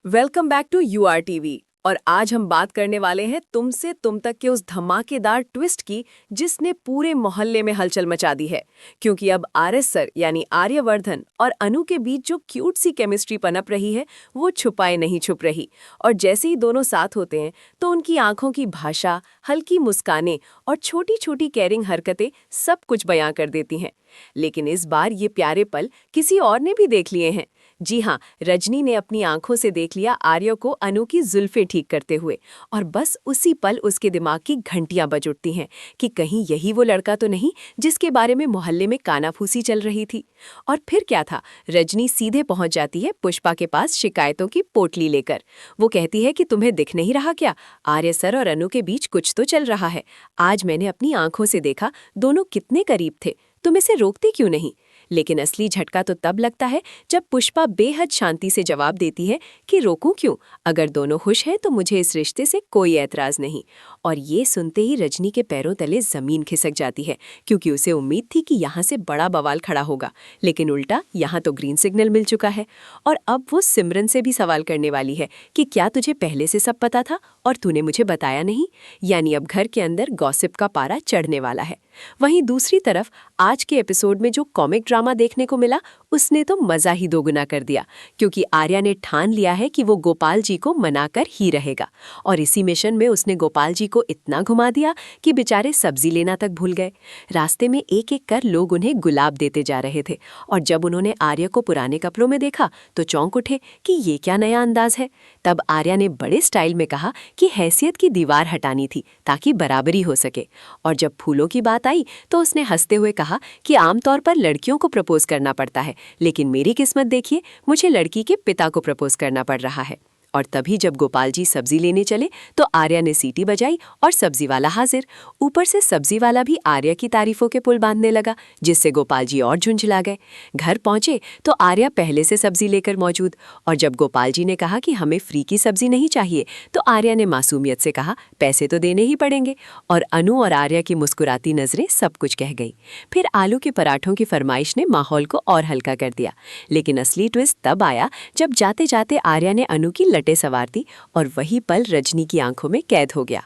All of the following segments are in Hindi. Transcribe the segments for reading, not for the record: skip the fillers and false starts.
Welcome back to your TV. और आज हम बात करने वाले हैं तुमसे तुम तक के उस धमाकेदार ट्विस्ट की जिसने पूरे मोहल्ले में हलचल मचा दी है। क्योंकि अब आरएस सर यानी आर्यवर्धन और अनु के बीच जो क्यूट सी केमिस्ट्री पनप रही है वो छुपाए नहीं छुप रही। और जैसे ही दोनों साथ होते हैं तो उनकी आंखों की भाषा, हल्की मुस्कानें और छोटी छोटी केयरिंग हरकतें सब कुछ बयां कर देती हैं। लेकिन इस बार ये प्यारे पल किसी और ने भी देख लिए हैं। जी हाँ, रजनी ने अपनी आंखों से देख लिया आर्य को अनु की जुल्फें ठीक करते हुए। और बस उसी पल उसके दिमाग की घंटियां बज उठती हैं कि कहीं यही वो लड़का तो नहीं जिसके बारे में मोहल्ले में कानाफूसी चल रही थी। और फिर क्या था, रजनी सीधे पहुंच जाती है पुष्पा के पास शिकायतों की पोटली लेकर। वो कहती है कि तुम्हें दिख नहीं रहा क्या, आर्य सर और अनु के बीच कुछ तो चल रहा है। आज मैंने अपनी आंखों से देखा, दोनों कितने करीब थे, तुम इसे रोकते क्यों नहीं। लेकिन असली झटका तो तब लगता है जब पुष्पा बेहद शांति से जवाब देती है कि रोकूं क्यों, अगर दोनों खुश हैं तो मुझे इस रिश्ते से कोई ऐतराज नहीं। और ये सुनते ही रजनी के पैरों तले जमीन खिसक जाती है, क्योंकि उसे उम्मीद थी कि यहाँ से बड़ा बवाल खड़ा होगा। लेकिन उल्टा, यहाँ तो ग्रीन सिग्नल मिल चुका है। और अब वो सिमरन से भी सवाल करने वाली है कि क्या तुझे पहले से सब पता था और तूने मुझे बताया नहीं। यानी अब घर के अंदर गॉसिप का पारा चढ़ने वाला है। वहीं दूसरी तरफ आज के एपिसोड में जो कॉमिक ड्रामा देखने को मिला उसने तो मजा ही दोगुना कर दिया, क्योंकि आर्या ने ठान लिया है कि वो गोपाल जी को मनाकर ही रहेगा। और इसी मिशन में उसने गोपाल जी को इतना घुमा दिया कि बेचारे सब्जी लेना तक भूल गए। रास्ते में एक एक कर लोग उन्हें गुलाब देते जा रहे थे, और जब उन्होंने आर्या को पुराने कपड़ों में देखा तो चौंक उठे कि ये क्या नया अंदाज है। तब आर्या ने बड़े स्टाइल में कहा कि हैसियत की दीवार हटानी थी ताकि बराबरी हो सके। और जब फूलों की बात आई तो उसने हंसते हुए कहा कि आमतौर पर लड़कियों को प्रपोज करना पड़ता है, लेकिन मेरी किस्मत देखिए, मुझे लड़की के पिता को प्रपोज करना पड़ रहा है। और तभी जब गोपाल जी सब्जी लेने चले तो आर्या ने सीटी बजाई और सब्जी वाला हाजिर। ऊपर से सब्जी वाला भी आर्या की तारीफों के पुल बांधने लगा, जिससे गोपाल जी और झुंझला गए। घर पहुंचे तो आर्या पहले से सब्जी लेकर मौजूद। और जब गोपाल जी ने कहा कि हमें फ्री की सब्जी नहीं चाहिए तो आर्या ने मासूमियत से कहा पैसे तो देने ही पड़ेंगे। और अनु और आर्या की मुस्कुराती नजरें सब कुछ कह गई। फिर आलू के पराठों की फरमाइश ने माहौल को और हल्का कर दिया। लेकिन असली ट्विस्ट तब आया जब जाते जाते आर्या ने अनु की लटे सवार दी, और वही पल रजनी की आंखों में कैद हो गया।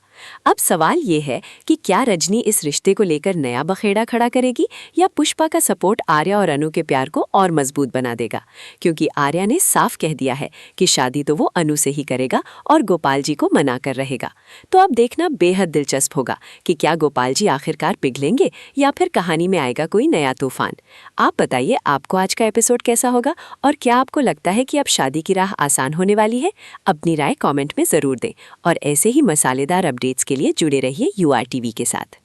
अब सवाल ये है कि क्या रजनी इस रिश्ते को लेकर नया बखेड़ा खड़ा करेगी, या पुष्पा का सपोर्ट आर्या और अनु के प्यार को और मजबूत बना देगा। क्योंकि आर्या ने साफ कह दिया है कि शादी तो वो अनु से ही करेगा और गोपाल जी को मना कर रहेगा। तो अब देखना बेहद दिलचस्प होगा कि क्या गोपाल जी आखिरकार पिघलेंगे या फिर कहानी में आएगा कोई नया तूफान। आप बताइए, आपको आज का एपिसोड कैसा होगा, और क्या आपको लगता है कि अब शादी की राह आसान होने वाली है। अपनी राय कमेंट में जरूर दें, और ऐसे ही मसालेदार अपडेट्स के लिए जुड़े रहिए यूआर टीवी के साथ।